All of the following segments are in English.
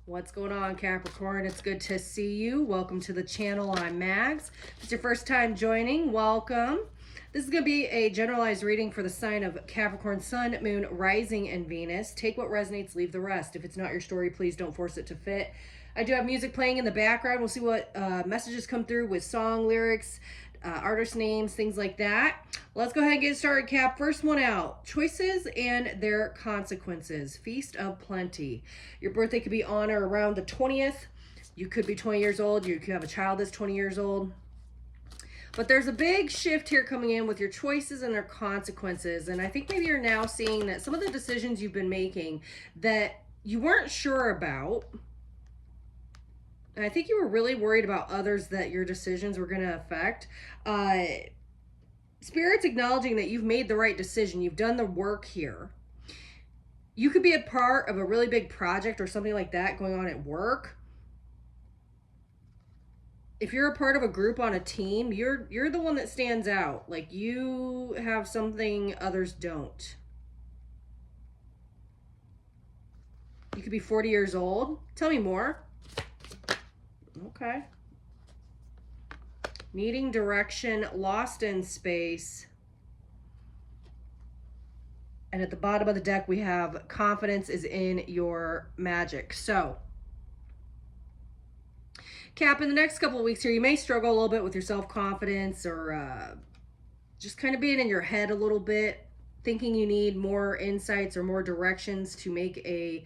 What's going on, Capricorn? It's good to see you. Welcome to the channel. I'm Mags. If it's your first time joining, welcome. This is going to be a generalized reading for the sign of Capricorn, Sun, Moon, Rising, and Venus. Take what resonates, leave the rest. If it's not your story, please don't force it to fit. I do have music playing in the background. We'll see what messages come through with song lyrics, artist names, things like that. Let's go ahead and get started, Cap. First one out. Choices and their consequences. Feast of Plenty. Your birthday could be on or around the 20th. You could be 20 years old. You could have a child that's 20 years old. But there's a big shift here coming in with your choices and their consequences. And I think maybe you're now seeing that some of the decisions you've been making that you weren't sure about, and I think you were really worried about others that your decisions were going to affect. Spirit's acknowledging that you've made the right decision. You've done the work here. You could be a part of a really big project or something like that going on at work. If you're a part of a group on a team, you're the one that stands out. Like, you have something others don't. You could be 40 years old. Tell me more. Okay. Needing direction, lost in space. And at the bottom of the deck, we have confidence is in your magic. So, Cap, in the next couple of weeks here, you may struggle a little bit with your self-confidence or just kind of being in your head a little bit, thinking you need more insights or more directions to make a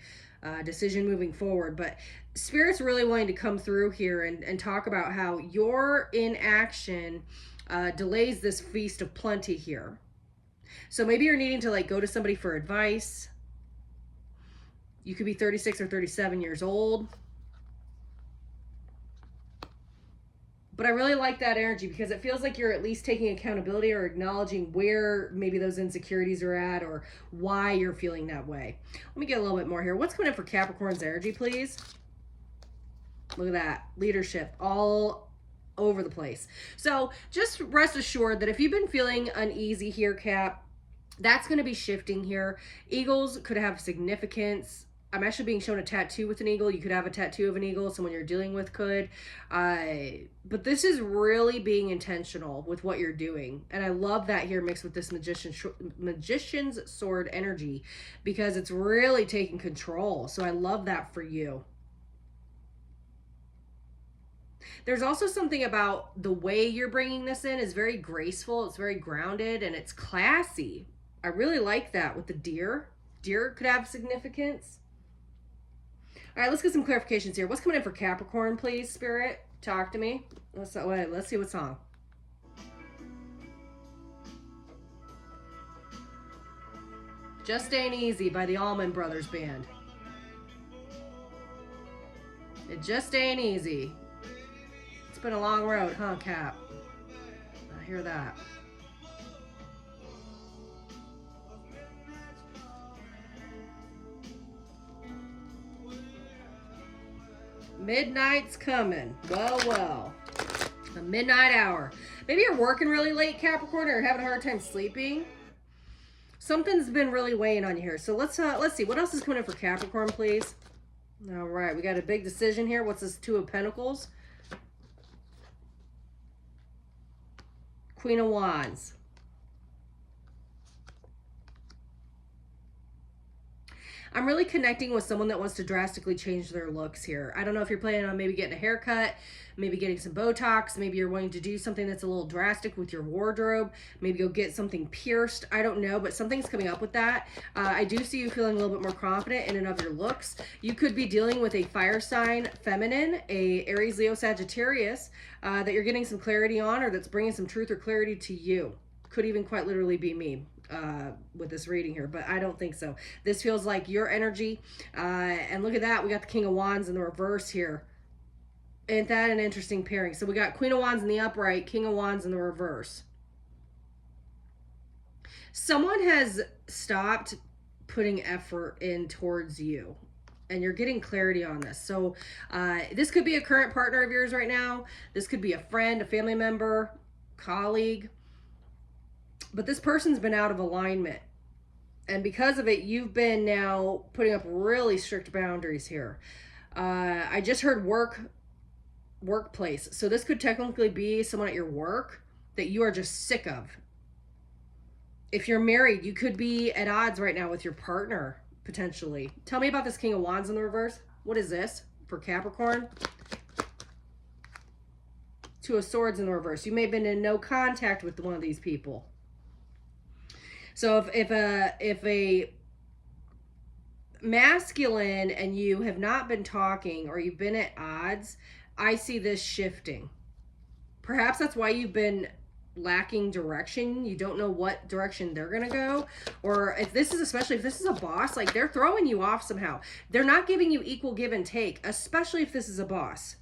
decision moving forward. But Spirit's really wanting to come through here and talk about how your inaction delays this feast of plenty here. So maybe you're needing to go to somebody for advice. You could be 36 or 37 years old. But I really like that energy because it feels like you're at least taking accountability or acknowledging where maybe those insecurities are at or why you're feeling that way. Let me get a little bit more here. What's coming in for Capricorn's energy, please? Look at that. Leadership all over the place. So just rest assured that if you've been feeling uneasy here, Cap, that's going to be shifting here. Eagles could have significance. I'm actually being shown a tattoo with an eagle. You could have a tattoo of an eagle. Someone you're dealing with could. But this is really being intentional with what you're doing. And I love that here mixed with this magician's sword energy because it's really taking control. So I love that for you. There's also something about the way you're bringing this in is very graceful. It's very grounded and it's classy. I really like that with the deer. Deer could have significance. All right, let's get some clarifications here. What's coming in for Capricorn, please, Spirit? Talk to me. Let's see what song. Just Ain't Easy by the Allman Brothers Band. It just ain't easy. It's been a long road, huh, Cap? I hear that. Midnight's coming. Well. The midnight hour. Maybe you're working really late, Capricorn, or having a hard time sleeping. Something's been really weighing on you here. So let's see. What else is coming in for Capricorn, please? All right, we got a big decision here. What's this? Two of Pentacles. Queen of Wands. I'm really connecting with someone that wants to drastically change their looks here. I don't know if you're planning on maybe getting a haircut, maybe getting some Botox, maybe you're wanting to do something that's a little drastic with your wardrobe, maybe go get something pierced. I don't know, but something's coming up with that. I do see you feeling a little bit more confident in and of your looks. You could be dealing with a fire sign feminine, a Aries, Leo, Sagittarius, that you're getting some clarity on or that's bringing some truth or clarity to you. Could even quite literally be me. With this reading here, but I don't think so. This feels like your energy. And look at that. We got the King of Wands in the reverse here. Ain't that an interesting pairing? So we got Queen of Wands in the upright, King of Wands in the reverse. Someone has stopped putting effort in towards you. And you're getting clarity on this. So this could be a current partner of yours right now. This could be a friend, a family member, colleague. But this person's been out of alignment. And because of it, you've been now putting up really strict boundaries here. I just heard workplace. So this could technically be someone at your work that you are just sick of. If you're married, you could be at odds right now with your partner, potentially. Tell me about this King of Wands in the reverse. What is this for Capricorn? Two of Swords in the reverse. You may have been in no contact with one of these people. So if a masculine and you have not been talking or you've been at odds, I see this shifting. Perhaps that's why you've been lacking direction. You don't know what direction they're gonna go. Or if this is, especially if this is a boss, like they're throwing you off somehow. They're not giving you equal give and take, especially if this is a boss.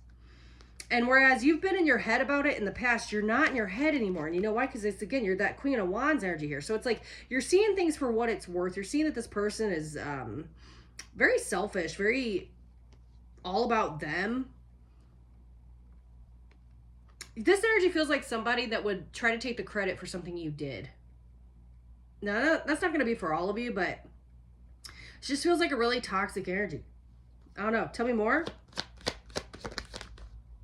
And whereas you've been in your head about it in the past, you're not in your head anymore. And you know why? Because it's, again, you're that Queen of Wands energy here. So it's like you're seeing things for what it's worth. You're seeing that this person is very selfish, very all about them. This energy feels like somebody that would try to take the credit for something you did. Now, that's not going to be for all of you, but it just feels like a really toxic energy. I don't know. Tell me more.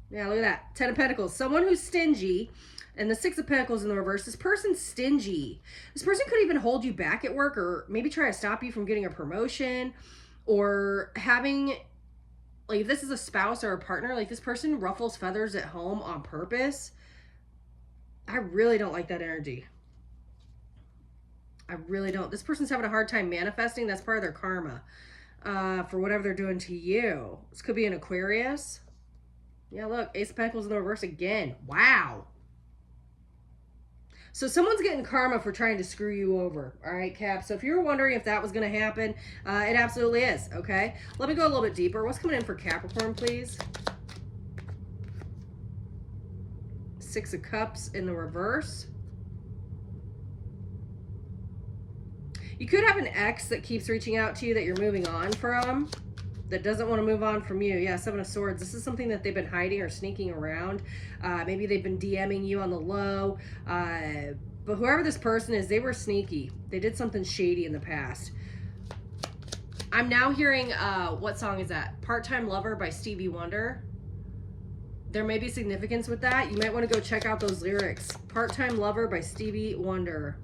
Yeah, look at that. 10 of Pentacles. Someone who's stingy. And the 6 of Pentacles in the reverse. This person's stingy. This person could even hold you back at work or maybe try to stop you from getting a promotion or having, like, if this is a spouse or a partner, like this person ruffles feathers at home on purpose. I really don't like that energy. I really don't. This person's having a hard time manifesting. That's part of their karma for whatever they're doing to you. This could be an Aquarius. Yeah, look, Ace of Pentacles in the reverse again. Wow. So someone's getting karma for trying to screw you over. All right, Cap. So if you were wondering if that was going to happen, it absolutely is. Okay. Let me go a little bit deeper. What's coming in for Capricorn, please? 6 of Cups in the reverse. You could have an ex that keeps reaching out to you that you're moving on from, that doesn't want to move on from you. Yeah, 7 of Swords. This is something that they've been hiding or sneaking around. Maybe they've been DMing you on the low. But whoever this person is, they were sneaky. They did something shady in the past. I'm now hearing, what song is that? Part-Time Lover by Stevie Wonder. There may be significance with that. You might want to go check out those lyrics. Part-Time Lover by Stevie Wonder.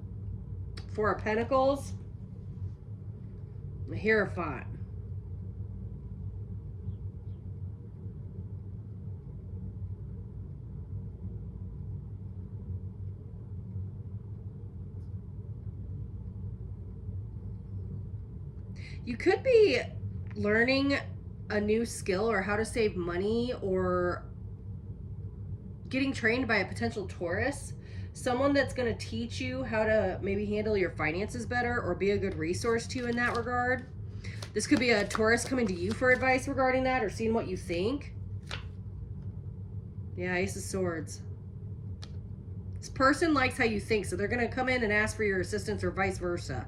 4 of Pentacles. Hierophant. You could be learning a new skill or how to save money or getting trained by a potential Taurus. Someone that's going to teach you how to maybe handle your finances better or be a good resource to you in that regard. This could be a Taurus coming to you for advice regarding that or seeing what you think. Yeah, Ace of Swords. This person likes how you think, so they're going to come in and ask for your assistance or vice versa.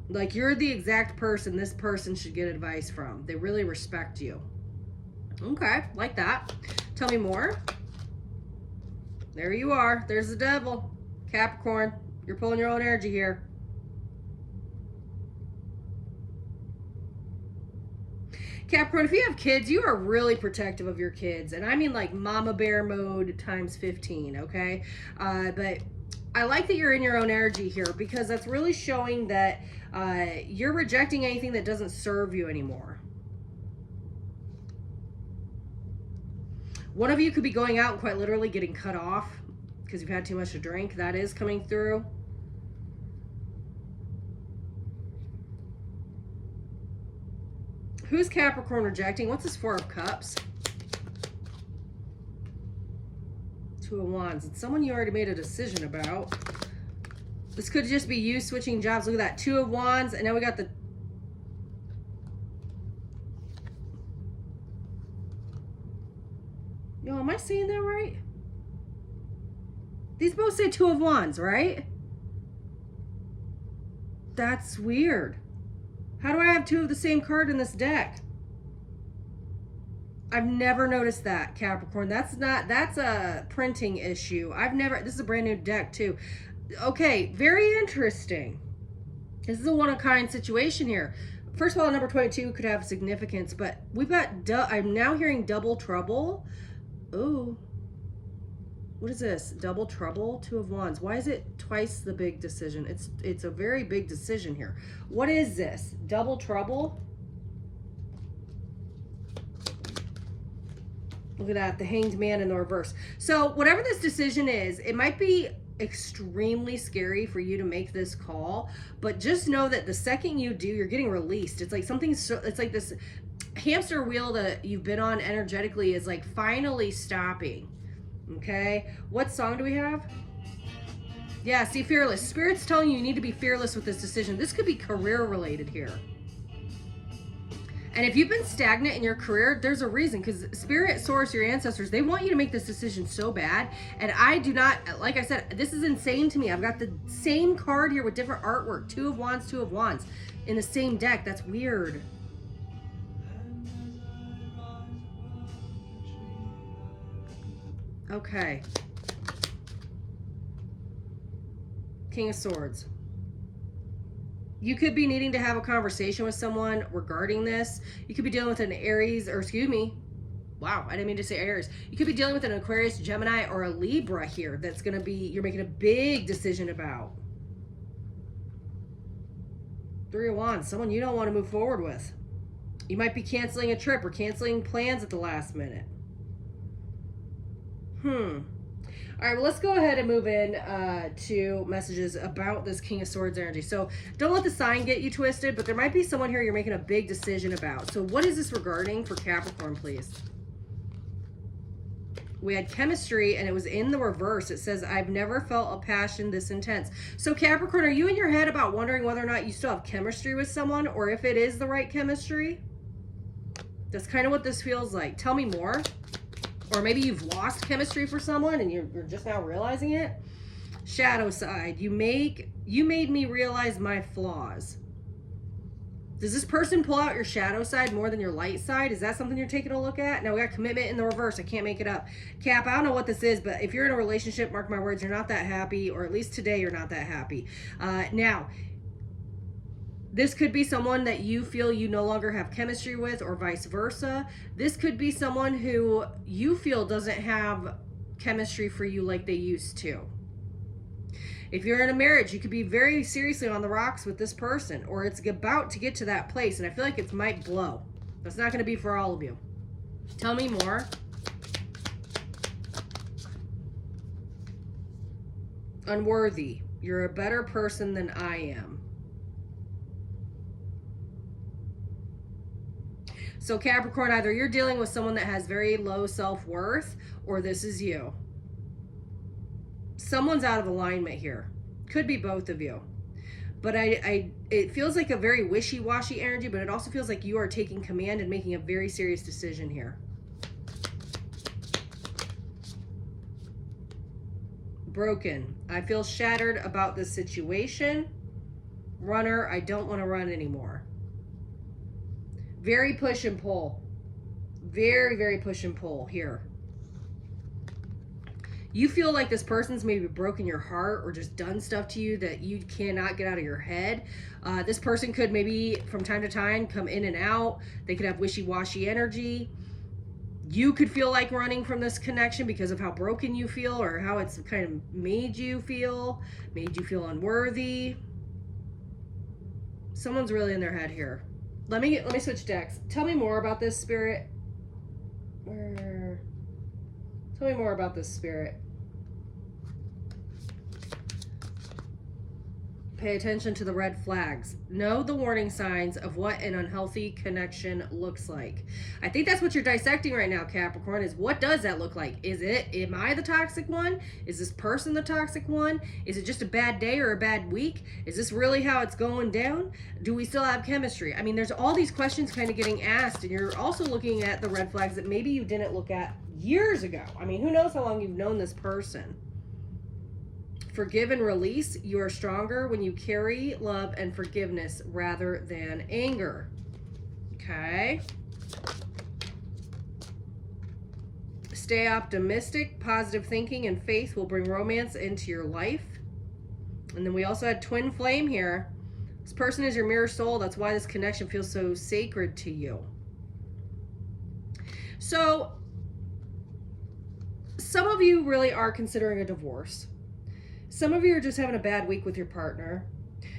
Like you're the exact person this person should get advice from. They really respect you. Okay, like that. Tell me more. There you are. There's the devil. Capricorn, you're pulling your own energy here. Capricorn, if you have kids, you are really protective of your kids. And I mean like mama bear mode times 15, okay? But I like that you're in your own energy here because that's really showing that you're rejecting anything that doesn't serve you anymore. One of you could be going out and quite literally getting cut off because you've had too much to drink. That is coming through. Who's Capricorn rejecting? What's this 4 of Cups? 2 of Wands. It's someone you already made a decision about. This could just be you switching jobs. Look at that. 2 of Wands. And now we got the... Yo, am I saying that right? These both say 2 of Wands, right? That's weird. How do I have 2 of the same card in this deck? I've never noticed that, Capricorn. That's a printing issue. This is a brand new deck too. Okay, very interesting. This is a one-of-a-kind situation here. first of all, number 22 could have significance, but we've got, I'm now hearing double trouble. Ooh. What is this? Double trouble? Two of Wands. Why is it twice the big decision? It's a very big decision here. What is this? Double trouble? Look at that, the Hanged Man in the reverse. So whatever this decision is, it might be extremely scary for you to make this call, but just know that the second you do, you're getting released. It's like something, it's like this hamster wheel that you've been on energetically is like finally stopping. Okay, what song do we have? Yeah, see, fearless. Spirit's telling you need to be fearless with this decision. This could be career related here. And if you've been stagnant in your career, there's a reason, because Spirit, Source, your ancestors, they want you to make this decision so bad. And I do not, like I said, this is insane to me. I've got the same card here with different artwork. Two of Wands, Two of Wands in the same deck. That's weird. Okay. King of Swords. You could be needing to have a conversation with someone regarding this. You could be dealing with an Aries, or excuse me. Wow, I didn't mean to say Aries. You could be dealing with an Aquarius, Gemini, or a Libra here that's going to be, you're making a big decision about. Three of Wands, someone you don't want to move forward with. You might be canceling a trip or canceling plans at the last minute. All right, well, let's go ahead and move in to messages about this King of Swords energy. So don't let the sign get you twisted, but there might be someone here you're making a big decision about. So what is this regarding for Capricorn, please? We had chemistry, and it was in the reverse. It says, I've never felt a passion this intense. So Capricorn, are you in your head about wondering whether or not you still have chemistry with someone, or if it is the right chemistry? That's kind of what this feels like. Tell me more. Or maybe you've lost chemistry for someone and you're just now realizing it. Shadow side, you made me realize my flaws. Does this person pull out your shadow side more than your light side? Is that something you're taking a look at? Now we got commitment in the reverse. I can't make it up. Cap, I don't know what this is, but if you're in a relationship, mark my words, you're not that happy, or at least today you're not that happy. Now, this could be someone that you feel you no longer have chemistry with, or vice versa. This could be someone who you feel doesn't have chemistry for you like they used to. If you're in a marriage, you could be very seriously on the rocks with this person, or it's about to get to that place, and I feel like it might blow. That's not going to be for all of you. Tell me more. Unworthy. You're a better person than I am. So Capricorn, either you're dealing with someone that has very low self-worth, or this is you. Someone's out of alignment here. Could be both of you. But it feels like a very wishy-washy energy, but it also feels like you are taking command and making a very serious decision here. Broken. I feel shattered about this situation. Runner, I don't want to run anymore. Very push and pull. Very, very push and pull here. You feel like this person's maybe broken your heart or just done stuff to you that you cannot get out of your head. This person could maybe from time to time come in and out. They could have wishy-washy energy. You could feel like running from this connection because of how broken you feel, or how it's kind of made you feel unworthy. Someone's really in their head here. Let me switch decks. Tell me more about this, Spirit. Tell me more about this, Spirit. Pay attention to the red flags. Know the warning signs of what an unhealthy connection looks like. I think that's what you're dissecting right now, Capricorn, is what does that look like? Am I the toxic one? Is this person the toxic one? Is it just a bad day or a bad week? Is this really how it's going down? Do we still have chemistry? I mean, there's all these questions kind of getting asked, and you're also looking at the red flags that maybe you didn't look at years ago. I mean, who knows how long you've known this person? Forgive and release. You are stronger when you carry love and forgiveness rather than anger. Okay. Stay optimistic. Positive thinking and faith will bring romance into your life. And then we also had twin flame here. This person is your mirror soul. That's why this connection feels so sacred to you. So some of you really are considering a divorce. Some of you are just having a bad week with your partner.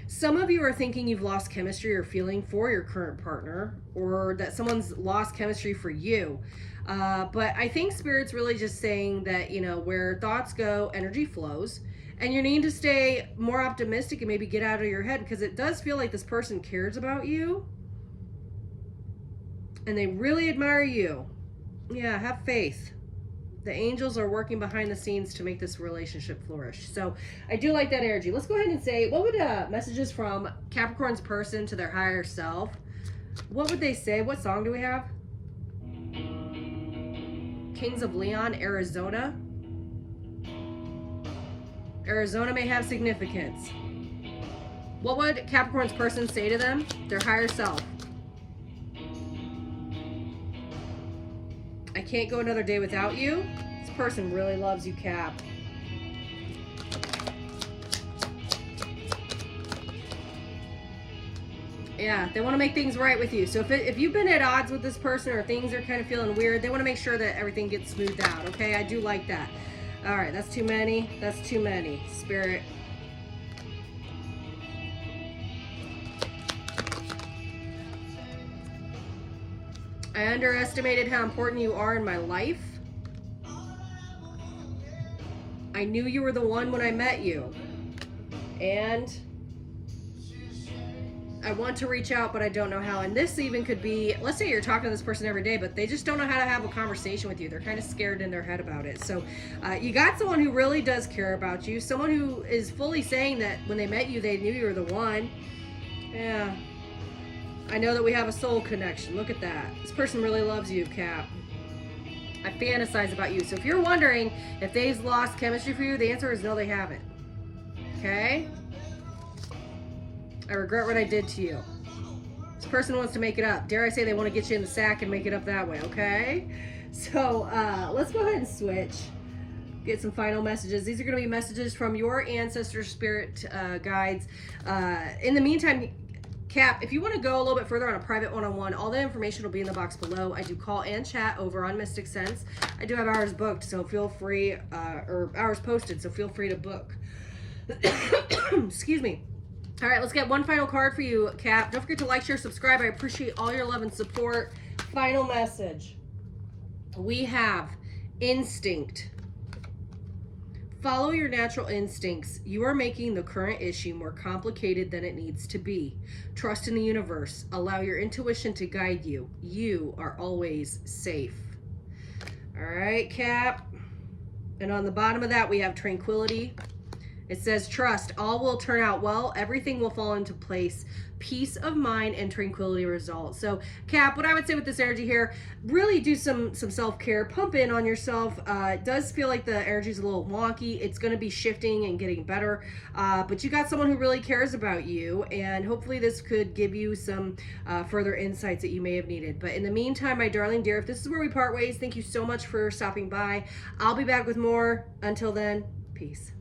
Some of you are thinking you've lost chemistry or feeling for your current partner, or that someone's lost chemistry for you. But I think Spirit's really just saying that, you know, where thoughts go, energy flows. And you need to stay more optimistic and maybe get out of your head, because it does feel like this person cares about you. And they really admire you. Yeah, have faith. The angels are working behind the scenes to make this relationship flourish. So I do like that energy. Let's go ahead and say, what would messages from Capricorn's person to their higher self? What would they say? What song do we have? Kings of Leon, Arizona. Arizona may have significance. What would Capricorn's person say to them? Their higher self. I can't go another day without you. This person really loves you, Cap. Yeah, they want to make things right with you. So if you've been at odds with this person, or things are kind of feeling weird, they want to make sure that everything gets smoothed out, okay? I do like that. All right, that's too many. That's too many. Spirit. I underestimated how important you are in my life. I knew you were the one when I met you. And I want to reach out, but I don't know how. And this even could be, let's say you're talking to this person every day, but they just don't know how to have a conversation with you. They're kind of scared in their head about it. So you got someone who really does care about you. Someone who is fully saying that when they met you, they knew you were the one. Yeah. I know that we have a soul connection. Look at that. This person really loves you, Cap. I fantasize about you. So if you're wondering if they've lost chemistry for you, the answer is no, they haven't. Okay? I regret what I did to you. This person wants to make it up. Dare I say they want to get you in the sack and make it up that way, okay? So let's go ahead and switch. Get some final messages. These are going to be messages from your ancestor spirit guides. In the meantime, Cap, if you want to go a little bit further on a private one-on-one, all the information will be in the box below. I do call and chat over on Mystic Sense. I do have hours booked, so feel free, or hours posted, so feel free to book. Excuse me. All right, let's get one final card for you, Cap. Don't forget to like, share, subscribe. I appreciate all your love and support. Final message. We have instinct. Follow your natural instincts. You are making the current issue more complicated than it needs to be. Trust in the universe. Allow your intuition to guide you. You are always safe. All right, Cap. And on the bottom of that, we have tranquility. It says, trust, all will turn out well. Everything will fall into place. Peace of mind and tranquility result. So, Cap, what I would say with this energy here, really do some self-care. Pump in on yourself. It does feel like the energy is a little wonky. It's going to be shifting and getting better. But you got someone who really cares about you. And hopefully this could give you some further insights that you may have needed. But in the meantime, my darling dear, if this is where we part ways, thank you so much for stopping by. I'll be back with more. Until then, peace.